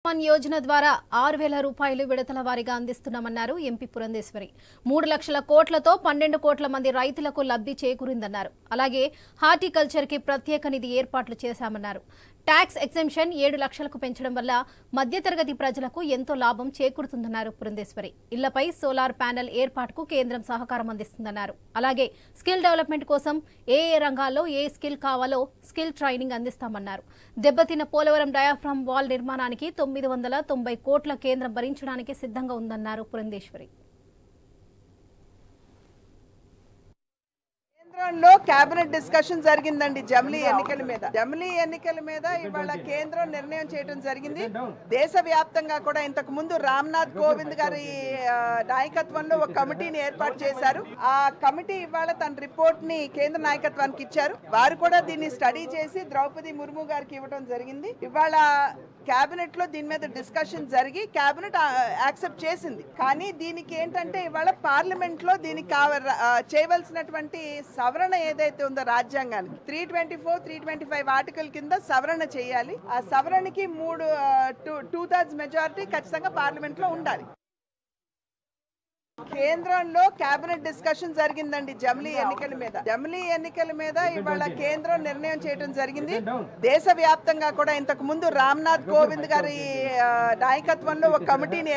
మన యోజన ద్వారా 6,000 రూపాయలు విడతల వారీగా అందిస్తున్నామన్నారు ఎంపీ పురంధేశ్వరి. 3 లక్షల కోట్లతో 12 కోట్ల మంది రైతులకు లబ్ధి చేకూరిందన్నారు. అలాగే హార్టికల్చర్ కి ప్రత్యేక నిధి ఏర్పాట్లు చేశామన్నారు. ట్యాక్స్ ఎగ్జెంప్షన్ 7 లక్షలకు పెంచడం వల్ల మధ్యతరగతి ప్రజలకు ఎంతో లాభం చేకూరుతుందన్నారు పురంధేశ్వరి. ఇళ్లపై సోలార్ ప్యానెల్ ఏర్పాటుకు కేంద్రం సహకారం అందిస్తుందన్నారు. అలాగే స్కిల్ డెవలప్మెంట్ కోసం ఏ రంగాల్లో ఏ స్కిల్ కావాలో స్కిల్ ట్రైనింగ్ అందిస్తామన్నారు. దెబ్బతిన్న పోలవరం డయాఫ్రామ్ వాల్ నిర్మాణానికి 990 కోట్ల కేంద్రం భరించడానికి సిద్ధంగా ఉందన్నారు పురంధేశ్వరి. కేంద్రంలో కేబినెట్ డిస్కషన్ జరిగిందండి జమిలీ ఎన్నికల మీద ఇవాళ కేంద్రం నిర్ణయం చేయడం జరిగింది. దేశవ్యాప్తంగా కూడా ఇంతకు ముందు రామ్నాథ్ కోవింద్ గారి నాయకత్వంలో ఒక కమిటీని ఏర్పాటు చేశారు. ఆ కమిటీ ఇవాళ తన రిపోర్ట్ ని కేంద్ర నాయకత్వానికి ఇచ్చారు. వారు కూడా దీన్ని స్టడీ చేసి ద్రౌపది ముర్ము గారికి ఇవ్వడం జరిగింది. ఇవాళ కేబినెట్ లో దీని మీద డిస్కషన్ జరిగి కేబినెట్ యాక్సెప్ట్ చేసింది. కానీ దీనికి ఏంటంటే ఇవాళ పార్లమెంట్ లో దీనికి చేయవలసినటువంటి సవరణ ఏదైతే ఉందో రాజ్యాంగానికి 324, 325 ఆర్టికల్ కింద సవరణ చేయాలి. ఆ సవరణకి 2/3 మెజారిటీ ఖచ్చితంగా పార్లమెంట్ లో ఉండాలి. కేంద్రంలో కేబినెట్ డిస్కషన్ జరిగిందండి జమిలీ ఎన్నికల మీద ఇవాళ కేంద్రం నిర్ణయం చేయడం జరిగింది. దేశవ్యాప్తంగా కూడా ఇంతకు ముందు రామ్నాథ్ కోవింద్ గారి నాయకత్వంలో ఒక కమిటీని